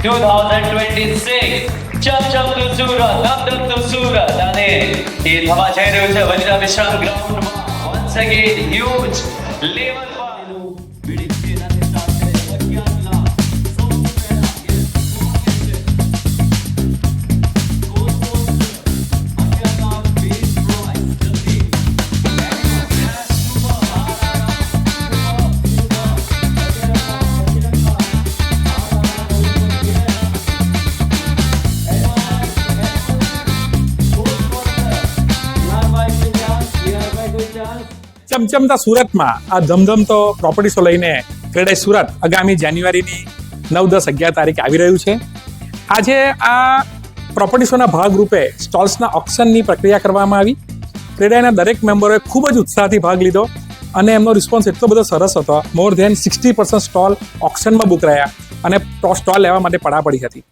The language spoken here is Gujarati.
2026 ચમ તો સુરત ધમ તો સુરત અને એ થવા જઈ રહ્યું છે વજીરા વિશ્રામ ગ્રાઉન્ડમાં વન્સ અગેન હ્યુજ લેવલ ચમચમતા સુરતમાં આ ધમધમતો પ્રોપર્ટીસો લઈને ક્રેડાઈ સુરત આગામી જાન્યુઆરીની 9, 10, 11 તારીખે આવી રહ્યું છે. આજે આ પ્રોપર્ટીસોના ભાગરૂપે સ્ટોલ્સના ઓક્શનની પ્રક્રિયા કરવામાં આવી. ક્રેડાઈના દરેક મેમ્બરોએ ખૂબ જ ઉત્સાહથી ભાગ લીધો અને એમનો રિસ્પોન્સ એટલો બધો સરસ હતો. મોર ધેન 60% સ્ટોલ ઓક્શનમાં બુક રહ્યા અને સ્ટોલ લેવા માટે પડાપડી હતી.